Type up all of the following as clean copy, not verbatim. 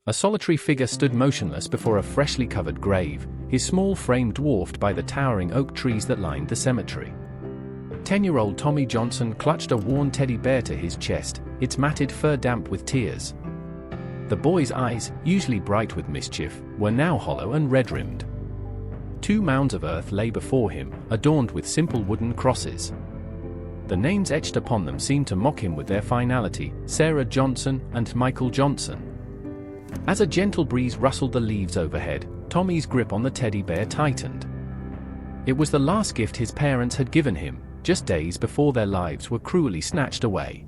A solitary figure stood motionless before a freshly covered grave, his small frame dwarfed by the towering oak trees that lined the cemetery. 10-year-old Tommy Johnson clutched a worn teddy bear to his chest, its matted fur damp with tears. The boy's eyes, usually bright with mischief, were now hollow and red-rimmed. 2 mounds of earth lay before him, adorned with simple wooden crosses. The names etched upon them seemed to mock him with their finality: Sarah Johnson and Michael Johnson. As a gentle breeze rustled the leaves overhead, Tommy's grip on the teddy bear tightened. It was the last gift his parents had given him, just days before their lives were cruelly snatched away.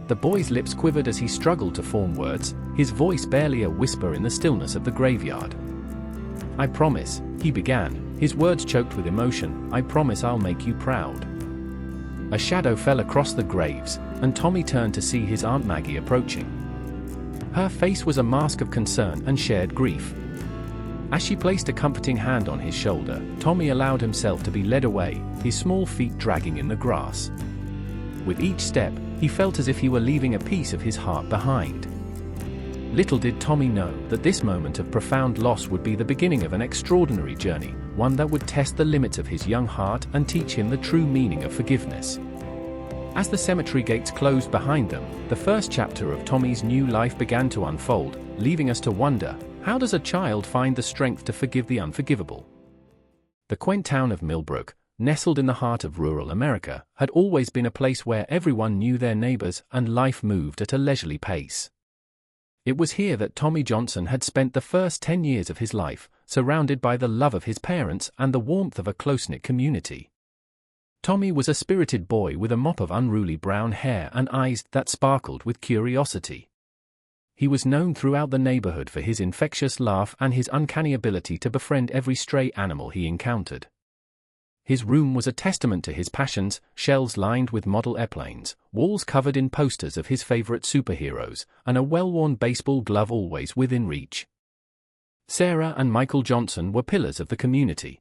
The boy's lips quivered as he struggled to form words, his voice barely a whisper in the stillness of the graveyard. "I promise," he began, his words choked with emotion, "I promise I'll make you proud." A shadow fell across the graves, and Tommy turned to see his Aunt Maggie approaching. Her face was a mask of concern and shared grief. As she placed a comforting hand on his shoulder, Tommy allowed himself to be led away, his small feet dragging in the grass. With each step, he felt as if he were leaving a piece of his heart behind. Little did Tommy know that this moment of profound loss would be the beginning of an extraordinary journey, one that would test the limits of his young heart and teach him the true meaning of forgiveness. As the cemetery gates closed behind them, the first chapter of Tommy's new life began to unfold, leaving us to wonder, how does a child find the strength to forgive the unforgivable? The quaint town of Millbrook, nestled in the heart of rural America, had always been a place where everyone knew their neighbors and life moved at a leisurely pace. It was here that Tommy Johnson had spent the first 10 years of his life, surrounded by the love of his parents and the warmth of a close-knit community. Tommy was a spirited boy with a mop of unruly brown hair and eyes that sparkled with curiosity. He was known throughout the neighborhood for his infectious laugh and his uncanny ability to befriend every stray animal he encountered. His room was a testament to his passions: shelves lined with model airplanes, walls covered in posters of his favorite superheroes, and a well-worn baseball glove always within reach. Sarah and Michael Johnson were pillars of the community.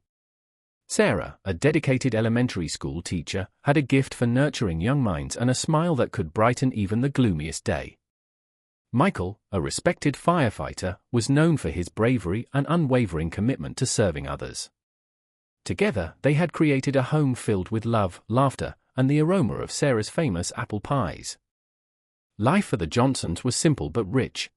Sarah, a dedicated elementary school teacher, had a gift for nurturing young minds and a smile that could brighten even the gloomiest day. Michael, a respected firefighter, was known for his bravery and unwavering commitment to serving others. Together, they had created a home filled with love, laughter, and the aroma of Sarah's famous apple pies. Life for the Johnsons was simple but rich.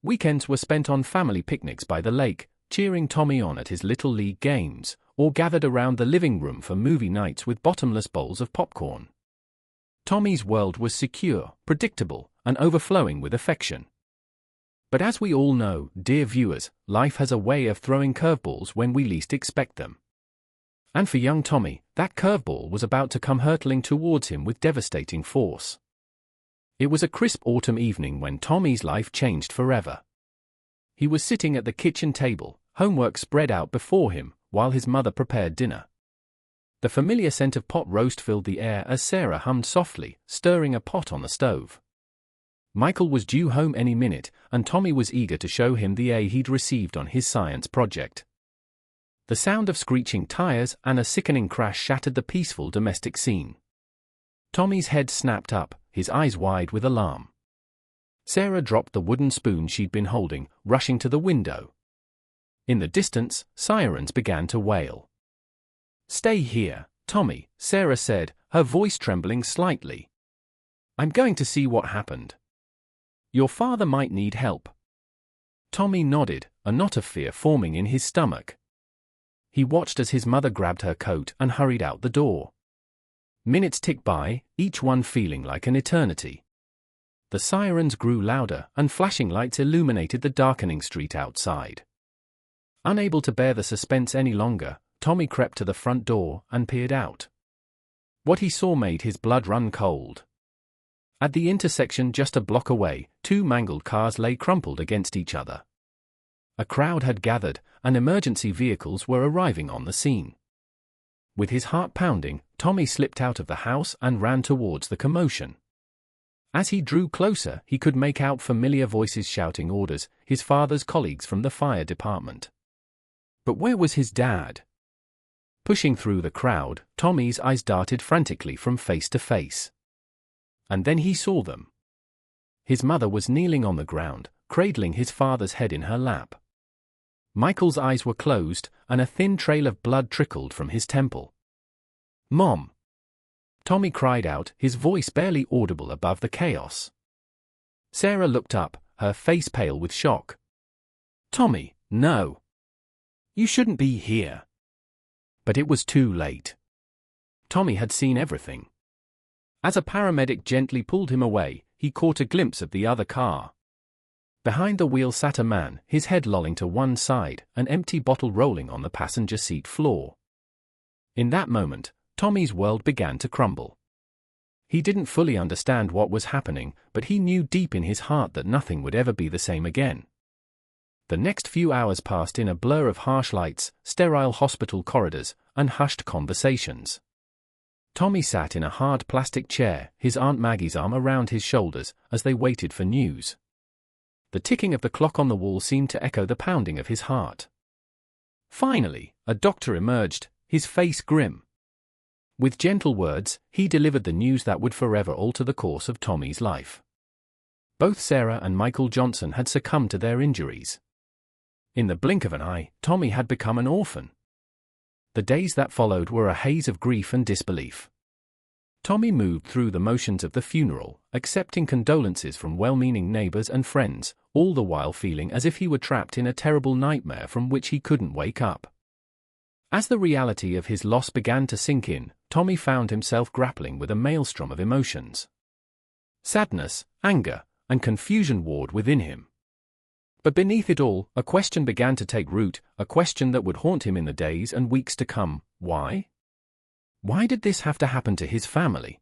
Weekends were spent on family picnics by the lake, cheering Tommy on at his Little League games, or gathered around the living room for movie nights with bottomless bowls of popcorn. Tommy's world was secure, predictable, and overflowing with affection. But as we all know, dear viewers, life has a way of throwing curveballs when we least expect them. And for young Tommy, that curveball was about to come hurtling towards him with devastating force. It was a crisp autumn evening when Tommy's life changed forever. He was sitting at the kitchen table, homework spread out before him, while his mother prepared dinner. The familiar scent of pot roast filled the air as Sarah hummed softly, stirring a pot on the stove. Michael was due home any minute, and Tommy was eager to show him the A he'd received on his science project. The sound of screeching tires and a sickening crash shattered the peaceful domestic scene. Tommy's head snapped up, his eyes wide with alarm. Sarah dropped the wooden spoon she'd been holding, rushing to the window. In the distance, sirens began to wail. "Stay here, Tommy," Sarah said, her voice trembling slightly. "I'm going to see what happened. Your father might need help." Tommy nodded, a knot of fear forming in his stomach. He watched as his mother grabbed her coat and hurried out the door. Minutes ticked by, each one feeling like an eternity. The sirens grew louder, and flashing lights illuminated the darkening street outside. Unable to bear the suspense any longer, Tommy crept to the front door and peered out. What he saw made his blood run cold. At the intersection just a block away, 2 mangled cars lay crumpled against each other. A crowd had gathered, and emergency vehicles were arriving on the scene. With his heart pounding, Tommy slipped out of the house and ran towards the commotion. As he drew closer, he could make out familiar voices shouting orders, his father's colleagues from the fire department. But where was his dad? Pushing through the crowd, Tommy's eyes darted frantically from face to face. And then he saw them. His mother was kneeling on the ground, cradling his father's head in her lap. Michael's eyes were closed, and a thin trail of blood trickled from his temple. "Mom!" Tommy cried out, his voice barely audible above the chaos. Sarah looked up, her face pale with shock. "Tommy, no! You shouldn't be here." But it was too late. Tommy had seen everything. As a paramedic gently pulled him away, he caught a glimpse of the other car. Behind the wheel sat a man, his head lolling to one side, an empty bottle rolling on the passenger seat floor. In that moment, Tommy's world began to crumble. He didn't fully understand what was happening, but he knew deep in his heart that nothing would ever be the same again. The next few hours passed in a blur of harsh lights, sterile hospital corridors, and hushed conversations. Tommy sat in a hard plastic chair, his Aunt Maggie's arm around his shoulders, as they waited for news. The ticking of the clock on the wall seemed to echo the pounding of his heart. Finally, a doctor emerged, his face grim. With gentle words, he delivered the news that would forever alter the course of Tommy's life. Both Sarah and Michael Johnson had succumbed to their injuries. In the blink of an eye, Tommy had become an orphan. The days that followed were a haze of grief and disbelief. Tommy moved through the motions of the funeral, accepting condolences from well-meaning neighbors and friends, all the while feeling as if he were trapped in a terrible nightmare from which he couldn't wake up. As the reality of his loss began to sink in, Tommy found himself grappling with a maelstrom of emotions. Sadness, anger, and confusion warred within him. But beneath it all, a question began to take root, a question that would haunt him in the days and weeks to come. Why? Why did this have to happen to his family?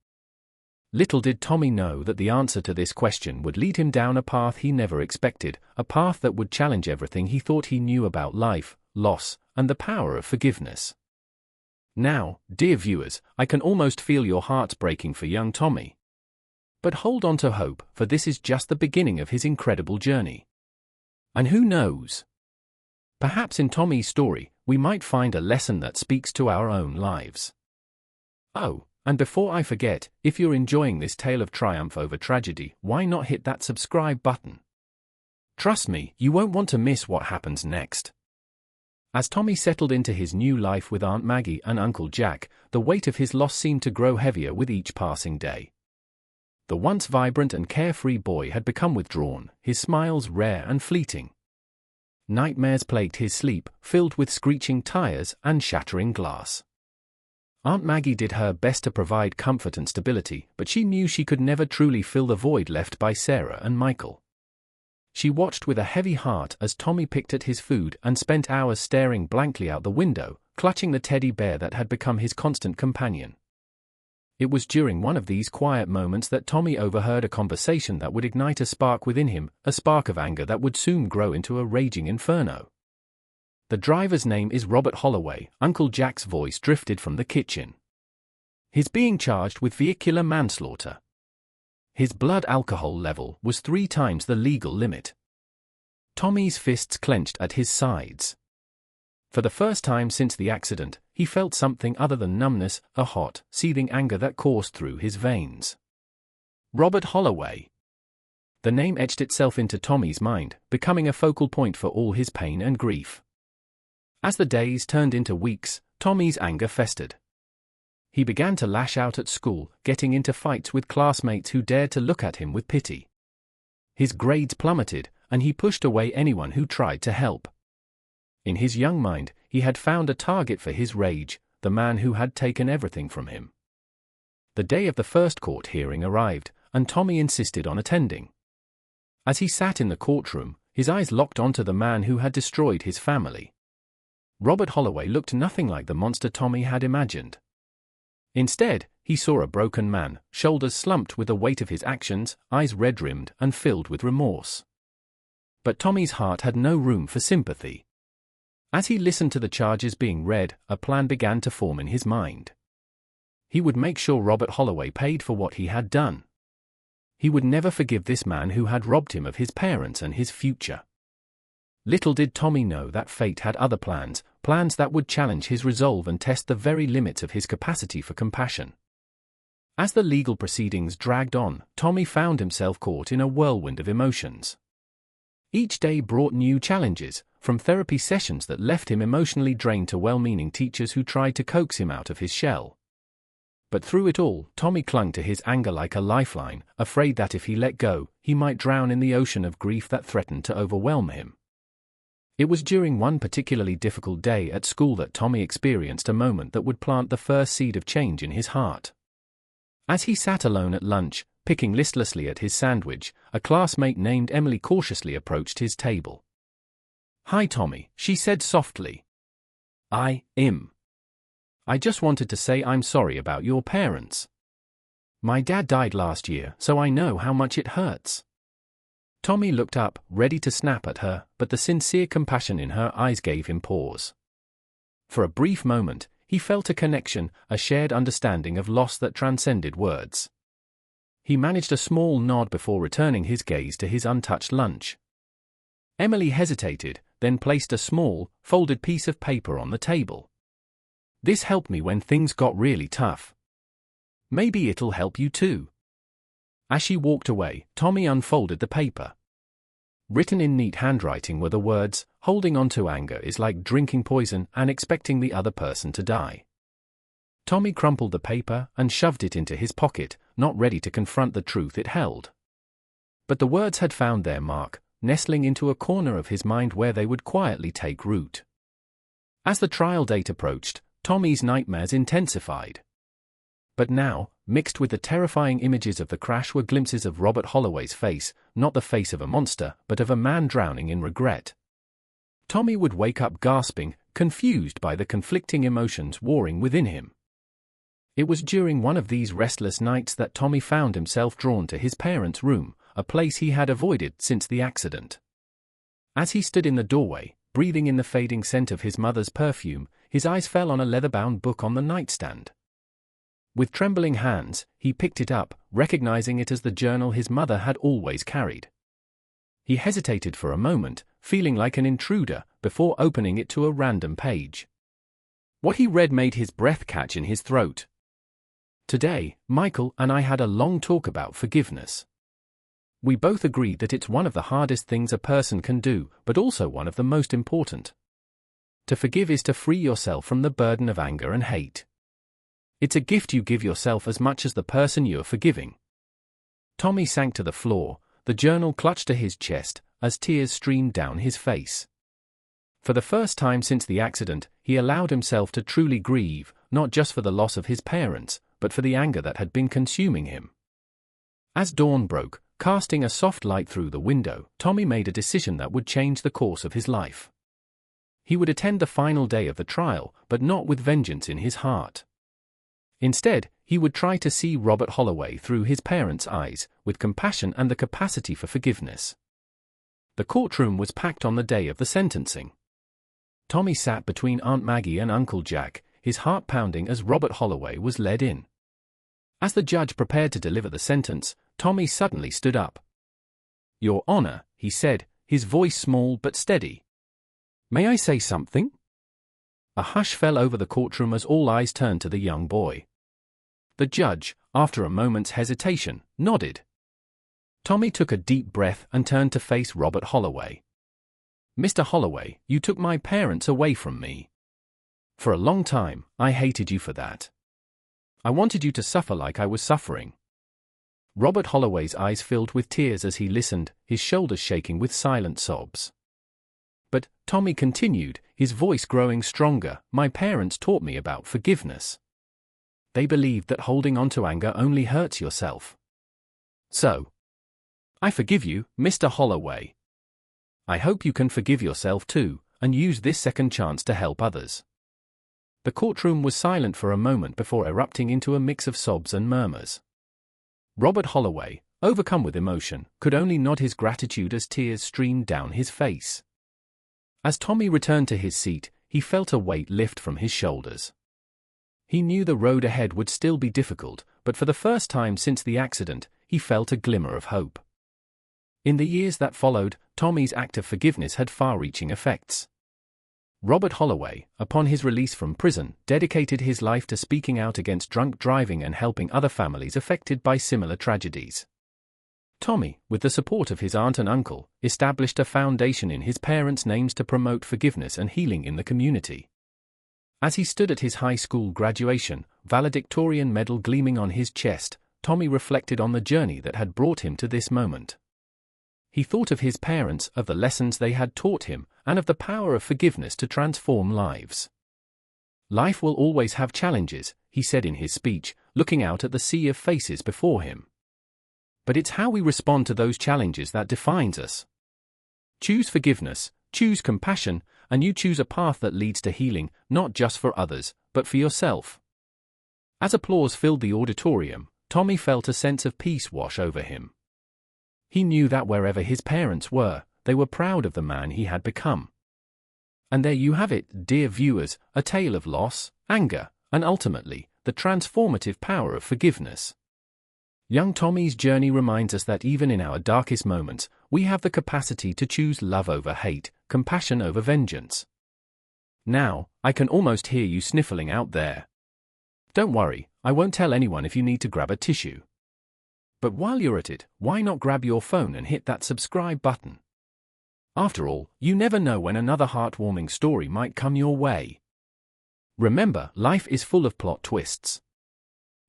Little did Tommy know that the answer to this question would lead him down a path he never expected, a path that would challenge everything he thought he knew about life, loss, and the power of forgiveness. Now, dear viewers, I can almost feel your hearts breaking for young Tommy. But hold on to hope, for this is just the beginning of his incredible journey. And who knows? Perhaps in Tommy's story, we might find a lesson that speaks to our own lives. Oh, and before I forget, if you're enjoying this tale of triumph over tragedy, why not hit that subscribe button? Trust me, you won't want to miss what happens next. As Tommy settled into his new life with Aunt Maggie and Uncle Jack, the weight of his loss seemed to grow heavier with each passing day. The once vibrant and carefree boy had become withdrawn, his smiles rare and fleeting. Nightmares plagued his sleep, filled with screeching tires and shattering glass. Aunt Maggie did her best to provide comfort and stability, but she knew she could never truly fill the void left by Sarah and Michael. She watched with a heavy heart as Tommy picked at his food and spent hours staring blankly out the window, clutching the teddy bear that had become his constant companion. It was during one of these quiet moments that Tommy overheard a conversation that would ignite a spark within him, a spark of anger that would soon grow into a raging inferno. "The driver's name is Robert Holloway," Uncle Jack's voice drifted from the kitchen. "He's being charged with vehicular manslaughter. His blood alcohol level was 3 times the legal limit." Tommy's fists clenched at his sides. For the first time since the accident, he felt something other than numbness, a hot, seething anger that coursed through his veins. Robert Holloway. The name etched itself into Tommy's mind, becoming a focal point for all his pain and grief. As the days turned into weeks, Tommy's anger festered. He began to lash out at school, getting into fights with classmates who dared to look at him with pity. His grades plummeted, and he pushed away anyone who tried to help. In his young mind, he had found a target for his rage, the man who had taken everything from him. The day of the first court hearing arrived, and Tommy insisted on attending. As he sat in the courtroom, his eyes locked onto the man who had destroyed his family. Robert Holloway looked nothing like the monster Tommy had imagined. Instead, he saw a broken man, shoulders slumped with the weight of his actions, eyes red-rimmed and filled with remorse. But Tommy's heart had no room for sympathy. As he listened to the charges being read, a plan began to form in his mind. He would make sure Robert Holloway paid for what he had done. He would never forgive this man who had robbed him of his parents and his future. Little did Tommy know that fate had other plans, plans that would challenge his resolve and test the very limits of his capacity for compassion. As the legal proceedings dragged on, Tommy found himself caught in a whirlwind of emotions. Each day brought new challenges, from therapy sessions that left him emotionally drained to well-meaning teachers who tried to coax him out of his shell. But through it all, Tommy clung to his anger like a lifeline, afraid that if he let go, he might drown in the ocean of grief that threatened to overwhelm him. It was during one particularly difficult day at school that Tommy experienced a moment that would plant the first seed of change in his heart. As he sat alone at lunch, picking listlessly at his sandwich, a classmate named Emily cautiously approached his table. "Hi Tommy," she said softly. I just wanted to say I'm sorry about your parents. My dad died last year, so I know how much it hurts." Tommy looked up, ready to snap at her, but the sincere compassion in her eyes gave him pause. For a brief moment, he felt a connection, a shared understanding of loss that transcended words. He managed a small nod before returning his gaze to his untouched lunch. Emily hesitated, then placed a small, folded piece of paper on the table. "This helped me when things got really tough. Maybe it'll help you too." As she walked away, Tommy unfolded the paper. Written in neat handwriting were the words, "Holding on to anger is like drinking poison and expecting the other person to die." Tommy crumpled the paper and shoved it into his pocket, not ready to confront the truth it held. But the words had found their mark, nestling into a corner of his mind where they would quietly take root. As the trial date approached, Tommy's nightmares intensified. But now, mixed with the terrifying images of the crash were glimpses of Robert Holloway's face, not the face of a monster, but of a man drowning in regret. Tommy would wake up gasping, confused by the conflicting emotions warring within him. It was during one of these restless nights that Tommy found himself drawn to his parents' room, a place he had avoided since the accident. As he stood in the doorway, breathing in the fading scent of his mother's perfume, his eyes fell on a leather-bound book on the nightstand. With trembling hands, he picked it up, recognizing it as the journal his mother had always carried. He hesitated for a moment, feeling like an intruder, before opening it to a random page. What he read made his breath catch in his throat. "Today, Michael and I had a long talk about forgiveness. We both agreed that it's one of the hardest things a person can do, but also one of the most important. To forgive is to free yourself from the burden of anger and hate. It's a gift you give yourself as much as the person you're forgiving." Tommy sank to the floor, the journal clutched to his chest, as tears streamed down his face. For the first time since the accident, he allowed himself to truly grieve, not just for the loss of his parents, but for the anger that had been consuming him. As dawn broke, casting a soft light through the window, Tommy made a decision that would change the course of his life. He would attend the final day of the trial, but not with vengeance in his heart. Instead, he would try to see Robert Holloway through his parents' eyes, with compassion and the capacity for forgiveness. The courtroom was packed on the day of the sentencing. Tommy sat between Aunt Maggie and Uncle Jack, his heart pounding as Robert Holloway was led in. As the judge prepared to deliver the sentence, Tommy suddenly stood up. "Your Honor," he said, his voice small but steady. "May I say something?" A hush fell over the courtroom as all eyes turned to the young boy. The judge, after a moment's hesitation, nodded. Tommy took a deep breath and turned to face Robert Holloway. "Mr. Holloway, you took my parents away from me. For a long time, I hated you for that. I wanted you to suffer like I was suffering." Robert Holloway's eyes filled with tears as he listened, his shoulders shaking with silent sobs. "But," Tommy continued, his voice growing stronger, "my parents taught me about forgiveness. They believed that holding on to anger only hurts yourself. So, I forgive you, Mr. Holloway. I hope you can forgive yourself too, and use this second chance to help others." The courtroom was silent for a moment before erupting into a mix of sobs and murmurs. Robert Holloway, overcome with emotion, could only nod his gratitude as tears streamed down his face. As Tommy returned to his seat, he felt a weight lift from his shoulders. He knew the road ahead would still be difficult, but for the first time since the accident, he felt a glimmer of hope. In the years that followed, Tommy's act of forgiveness had far-reaching effects. Robert Holloway, upon his release from prison, dedicated his life to speaking out against drunk driving and helping other families affected by similar tragedies. Tommy, with the support of his aunt and uncle, established a foundation in his parents' names to promote forgiveness and healing in the community. As he stood at his high school graduation, valedictorian medal gleaming on his chest, Tommy reflected on the journey that had brought him to this moment. He thought of his parents, of the lessons they had taught him, and of the power of forgiveness to transform lives. Life will always have challenges, he said in his speech, looking out at the sea of faces before him. But it's how we respond to those challenges that defines us. Choose forgiveness, choose compassion, and you choose a path that leads to healing, not just for others, but for yourself. As applause filled the auditorium, Tommy felt a sense of peace wash over him. He knew that wherever his parents were, they were proud of the man he had become. And there you have it, dear viewers, a tale of loss, anger, and ultimately, the transformative power of forgiveness. Young Tommy's journey reminds us that even in our darkest moments, we have the capacity to choose love over hate, compassion over vengeance. Now, I can almost hear you sniffling out there. Don't worry, I won't tell anyone if you need to grab a tissue. But while you're at it, why not grab your phone and hit that subscribe button? After all, you never know when another heartwarming story might come your way. Remember, life is full of plot twists.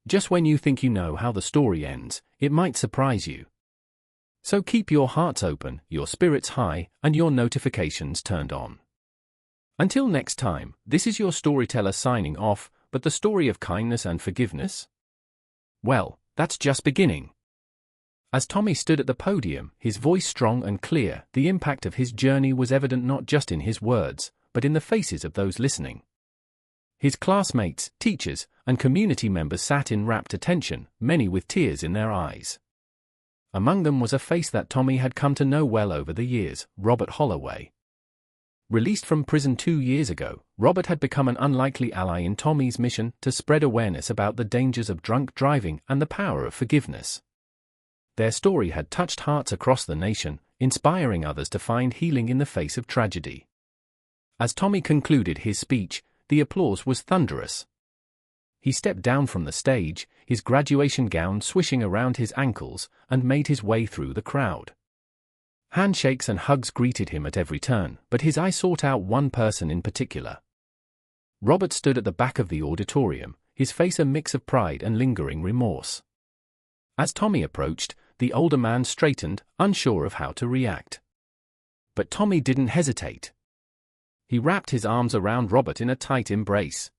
Just when you think you know how the story ends, it might surprise you. So keep your hearts open, your spirits high, and your notifications turned on. Until next time, this is your storyteller signing off, but the story of kindness and forgiveness? Well, that's just beginning. As Tommy stood at the podium, his voice strong and clear, the impact of his journey was evident not just in his words, but in the faces of those listening. His classmates, teachers, and community members sat in rapt attention, many with tears in their eyes. Among them was a face that Tommy had come to know well over the years, Robert Holloway. Released from prison 2 years ago, Robert had become an unlikely ally in Tommy's mission to spread awareness about the dangers of drunk driving and the power of forgiveness. Their story had touched hearts across the nation, inspiring others to find healing in the face of tragedy. As Tommy concluded his speech, the applause was thunderous. He stepped down from the stage, his graduation gown swishing around his ankles, and made his way through the crowd. Handshakes and hugs greeted him at every turn, but his eye sought out one person in particular. Robert stood at the back of the auditorium, his face a mix of pride and lingering remorse. As Tommy approached, the older man straightened, unsure of how to react. But Tommy didn't hesitate. He wrapped his arms around Robert in a tight embrace.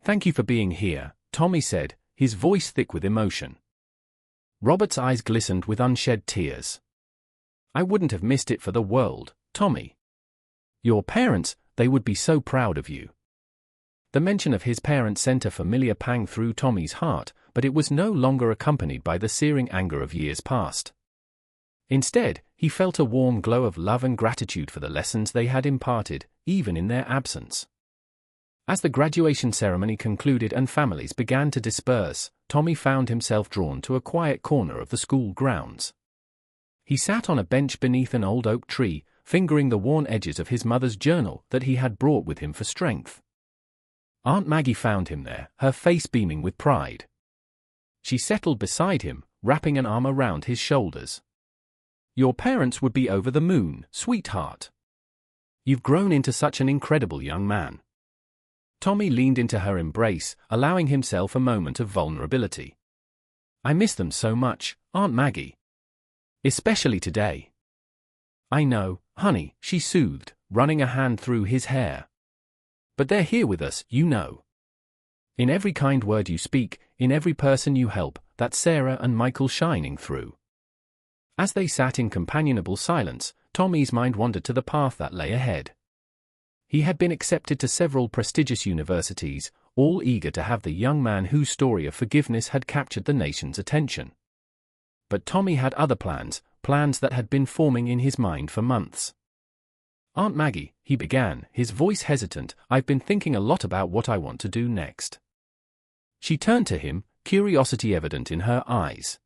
"Thank you for being here," Tommy said, his voice thick with emotion. Robert's eyes glistened with unshed tears. "I wouldn't have missed it for the world, Tommy. Your parents, they would be so proud of you." The mention of his parents sent a familiar pang through Tommy's heart, but it was no longer accompanied by the searing anger of years past. Instead, he felt a warm glow of love and gratitude for the lessons they had imparted, even in their absence. As the graduation ceremony concluded and families began to disperse, Tommy found himself drawn to a quiet corner of the school grounds. He sat on a bench beneath an old oak tree, fingering the worn edges of his mother's journal that he had brought with him for strength. Aunt Maggie found him there, her face beaming with pride. She settled beside him, wrapping an arm around his shoulders. "Your parents would be over the moon, sweetheart. You've grown into such an incredible young man." Tommy leaned into her embrace, allowing himself a moment of vulnerability. "I miss them so much, Aunt Maggie. Especially today." "I know, honey," she soothed, running a hand through his hair. "But they're here with us, you know. In every kind word you speak, in every person you help, that's Sarah and Michael shining through." As they sat in companionable silence, Tommy's mind wandered to the path that lay ahead. He had been accepted to several prestigious universities, all eager to have the young man whose story of forgiveness had captured the nation's attention. But Tommy had other plans, plans that had been forming in his mind for months. "Aunt Maggie," he began, his voice hesitant, "I've been thinking a lot about what I want to do next." She turned to him, curiosity evident in her eyes.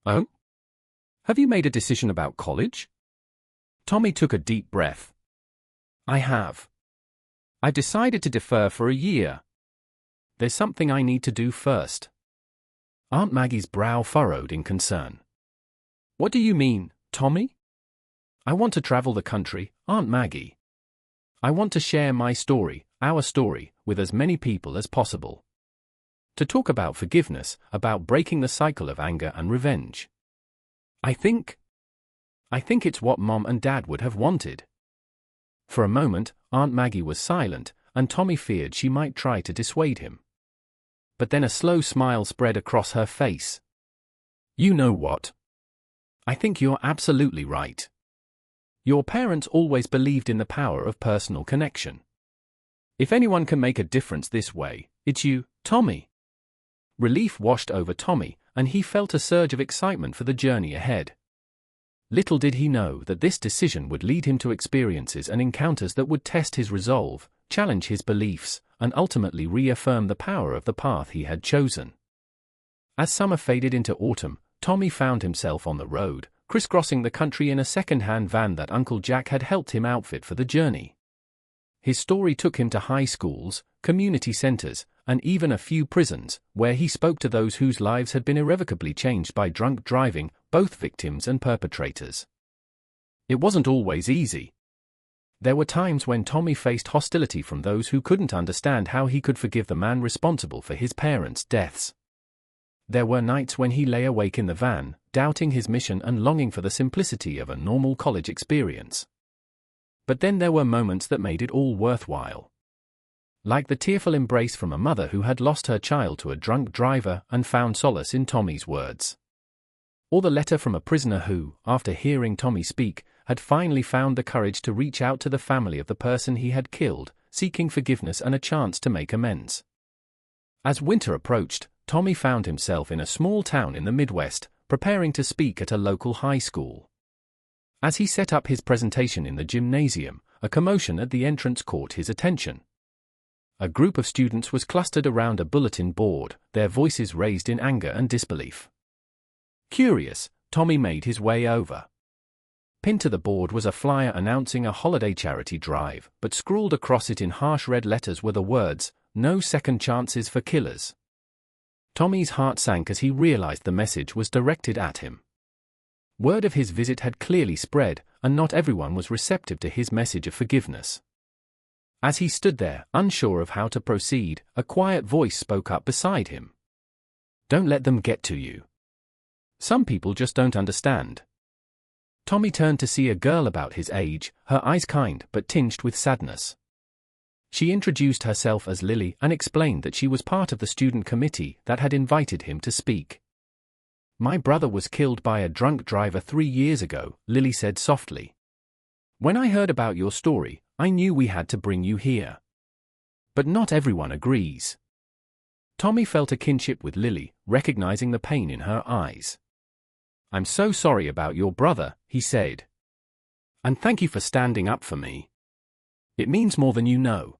"Oh? Have you made a decision about college?" Tommy took a deep breath. "I have. I've decided to defer for a year. There's something I need to do first." Aunt Maggie's brow furrowed in concern. What do you mean, Tommy? I want to travel the country, Aunt Maggie. I want to share my story, our story, with as many people as possible. To talk about forgiveness, about breaking the cycle of anger and revenge. I think it's what Mom and Dad would have wanted. For a moment, Aunt Maggie was silent, and Tommy feared she might try to dissuade him. But then a slow smile spread across her face. You know what? I think you're absolutely right. Your parents always believed in the power of personal connection. If anyone can make a difference this way, it's you, Tommy. Relief washed over Tommy, and he felt a surge of excitement for the journey ahead. Little did he know that this decision would lead him to experiences and encounters that would test his resolve, challenge his beliefs, and ultimately reaffirm the power of the path he had chosen. As summer faded into autumn, Tommy found himself on the road, crisscrossing the country in a second-hand van that Uncle Jack had helped him outfit for the journey. His story took him to high schools, community centers, and even a few prisons, where he spoke to those whose lives had been irrevocably changed by drunk driving, both victims and perpetrators. It wasn't always easy. There were times when Tommy faced hostility from those who couldn't understand how he could forgive the man responsible for his parents' deaths. There were nights when he lay awake in the van, doubting his mission and longing for the simplicity of a normal college experience. But then there were moments that made it all worthwhile. Like the tearful embrace from a mother who had lost her child to a drunk driver and found solace in Tommy's words. Or the letter from a prisoner who, after hearing Tommy speak, had finally found the courage to reach out to the family of the person he had killed, seeking forgiveness and a chance to make amends. As winter approached, Tommy found himself in a small town in the Midwest, preparing to speak at a local high school. As he set up his presentation in the gymnasium, a commotion at the entrance caught his attention. A group of students was clustered around a bulletin board, their voices raised in anger and disbelief. Curious, Tommy made his way over. Pinned to the board was a flyer announcing a holiday charity drive, but scrawled across it in harsh red letters were the words, "No second chances for killers." Tommy's heart sank as he realized the message was directed at him. Word of his visit had clearly spread, and not everyone was receptive to his message of forgiveness. As he stood there, unsure of how to proceed, a quiet voice spoke up beside him. "Don't let them get to you. Some people just don't understand." Tommy turned to see a girl about his age, her eyes kind but tinged with sadness. She introduced herself as Lily and explained that she was part of the student committee that had invited him to speak. "My brother was killed by a drunk driver 3 years ago," Lily said softly. "When I heard about your story, I knew we had to bring you here. But not everyone agrees." Tommy felt a kinship with Lily, recognizing the pain in her eyes. "I'm so sorry about your brother," he said. "And thank you for standing up for me. It means more than you know."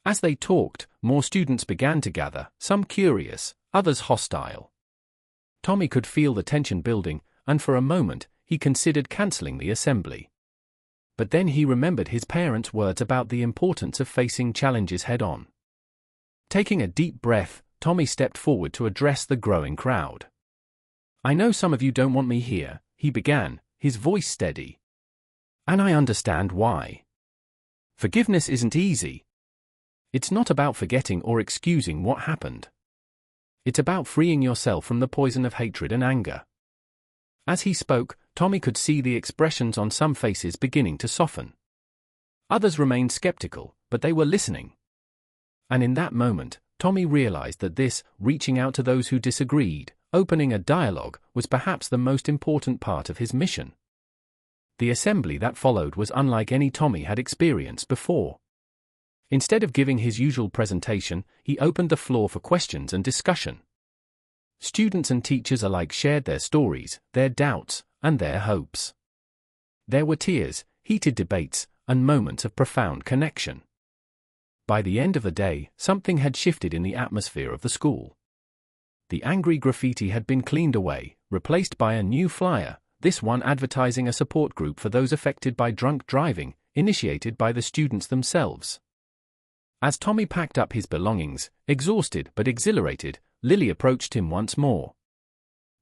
As they talked, more students began to gather, some curious, others hostile. Tommy could feel the tension building, and for a moment, he considered canceling the assembly. But then he remembered his parents' words about the importance of facing challenges head-on. Taking a deep breath, Tommy stepped forward to address the growing crowd. "I know some of you don't want me here," he began, his voice steady. "And I understand why. Forgiveness isn't easy. It's not about forgetting or excusing what happened. It's about freeing yourself from the poison of hatred and anger." As he spoke, Tommy could see the expressions on some faces beginning to soften. Others remained skeptical, but they were listening. And in that moment, Tommy realized that this, reaching out to those who disagreed, opening a dialogue, was perhaps the most important part of his mission. The assembly that followed was unlike any Tommy had experienced before. Instead of giving his usual presentation, he opened the floor for questions and discussion. Students and teachers alike shared their stories, their doubts, and their hopes. There were tears, heated debates, and moments of profound connection. By the end of the day, something had shifted in the atmosphere of the school. The angry graffiti had been cleaned away, replaced by a new flyer, this one advertising a support group for those affected by drunk driving, initiated by the students themselves. As Tommy packed up his belongings, exhausted but exhilarated, Lily approached him once more.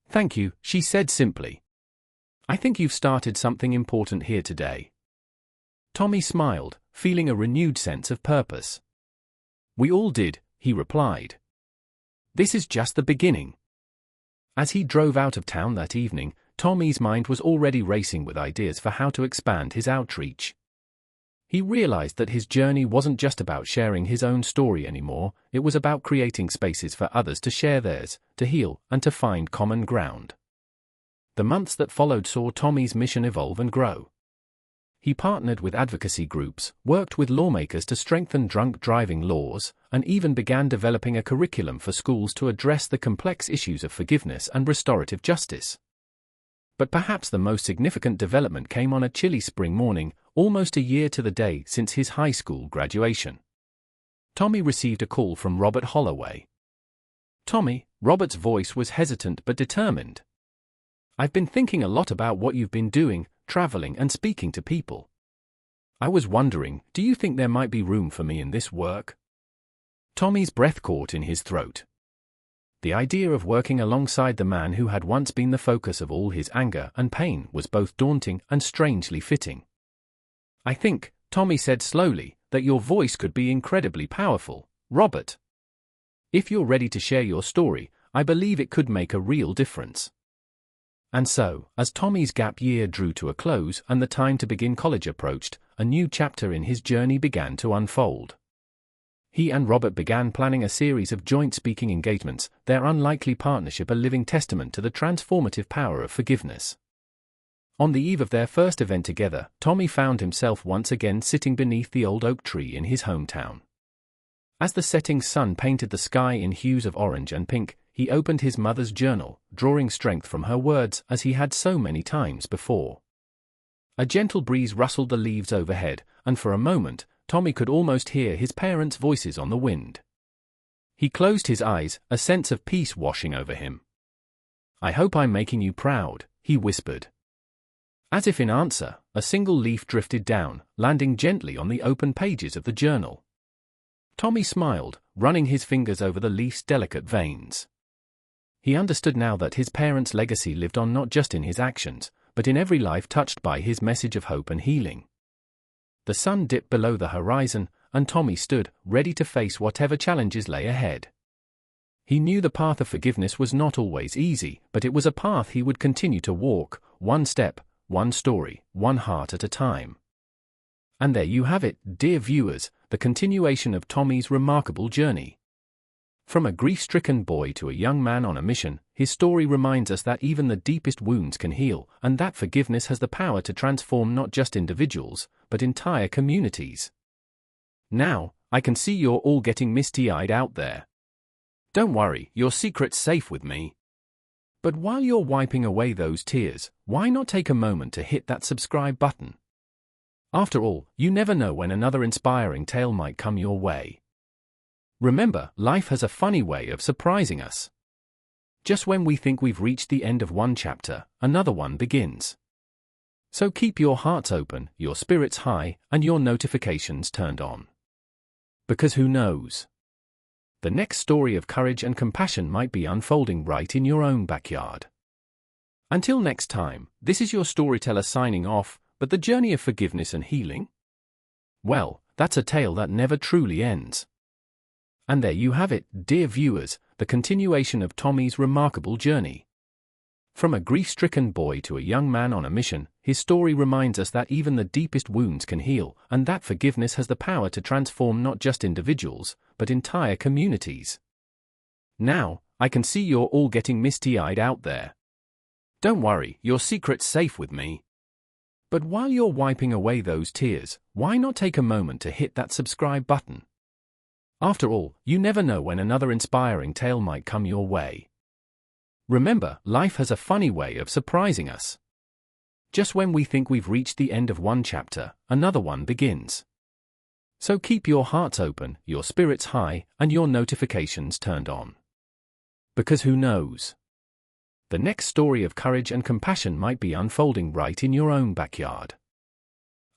"Thank you," she said simply. I think you've started something important here today. Tommy smiled, feeling a renewed sense of purpose. We all did, he replied. This is just the beginning. As he drove out of town that evening, Tommy's mind was already racing with ideas for how to expand his outreach. He realized that his journey wasn't just about sharing his own story anymore, it was about creating spaces for others to share theirs, to heal, and to find common ground. The months that followed saw Tommy's mission evolve and grow. He partnered with advocacy groups, worked with lawmakers to strengthen drunk driving laws, and even began developing a curriculum for schools to address the complex issues of forgiveness and restorative justice. But perhaps the most significant development came on a chilly spring morning, almost a year to the day since his high school graduation. Tommy received a call from Robert Holloway. Tommy, Robert's voice was hesitant but determined. I've been thinking a lot about what you've been doing, traveling and speaking to people. I was wondering, do you think there might be room for me in this work? Tommy's breath caught in his throat. The idea of working alongside the man who had once been the focus of all his anger and pain was both daunting and strangely fitting. I think, Tommy said slowly, that your voice could be incredibly powerful, Robert. If you're ready to share your story, I believe it could make a real difference. And so, as Tommy's gap year drew to a close and the time to begin college approached, a new chapter in his journey began to unfold. He and Robert began planning a series of joint speaking engagements, their unlikely partnership a living testament to the transformative power of forgiveness. On the eve of their first event together, Tommy found himself once again sitting beneath the old oak tree in his hometown. As the setting sun painted the sky in hues of orange and pink, he opened his mother's journal, drawing strength from her words as he had so many times before. A gentle breeze rustled the leaves overhead, and for a moment, Tommy could almost hear his parents' voices on the wind. He closed his eyes, a sense of peace washing over him. I hope I'm making you proud, he whispered. As if in answer, a single leaf drifted down, landing gently on the open pages of the journal. Tommy smiled, running his fingers over the leaf's delicate veins. He understood now that his parents' legacy lived on not just in his actions, but in every life touched by his message of hope and healing. The sun dipped below the horizon, and Tommy stood, ready to face whatever challenges lay ahead. He knew the path of forgiveness was not always easy, but it was a path he would continue to walk, one step, one story, one heart at a time. And there you have it, dear viewers, the continuation of Tommy's remarkable journey. From a grief-stricken boy to a young man on a mission, his story reminds us that even the deepest wounds can heal, and that forgiveness has the power to transform not just individuals, but entire communities. Now, I can see you're all getting misty-eyed out there. Don't worry, your secret's safe with me. But while you're wiping away those tears, why not take a moment to hit that subscribe button? After all, you never know when another inspiring tale might come your way. Remember, life has a funny way of surprising us. Just when we think we've reached the end of one chapter, another one begins. So keep your hearts open, your spirits high, and your notifications turned on. Because who knows? The next story of courage and compassion might be unfolding right in your own backyard. Until next time, this is your storyteller signing off, but the journey of forgiveness and healing? Well, that's a tale that never truly ends. And there you have it, dear viewers, the continuation of Tommy's remarkable journey. From a grief-stricken boy to a young man on a mission, his story reminds us that even the deepest wounds can heal, and that forgiveness has the power to transform not just individuals, but entire communities. Now, I can see you're all getting misty-eyed out there. Don't worry, your secret's safe with me. But while you're wiping away those tears, why not take a moment to hit that subscribe button? After all, you never know when another inspiring tale might come your way. Remember, life has a funny way of surprising us. Just when we think we've reached the end of one chapter, another one begins. So keep your hearts open, your spirits high, and your notifications turned on. Because who knows? The next story of courage and compassion might be unfolding right in your own backyard.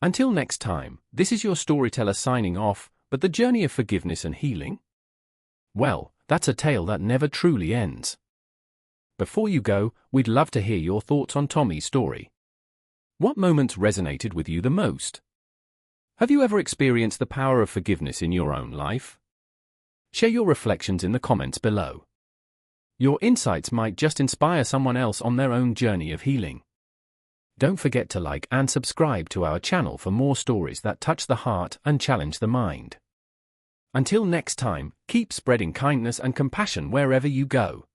Until next time, this is your storyteller signing off, but the journey of forgiveness and healing? Well, that's a tale that never truly ends. Before you go, we'd love to hear your thoughts on Tommy's story. What moments resonated with you the most? Have you ever experienced the power of forgiveness in your own life? Share your reflections in the comments below. Your insights might just inspire someone else on their own journey of healing. Don't forget to like and subscribe to our channel for more stories that touch the heart and challenge the mind. Until next time, keep spreading kindness and compassion wherever you go.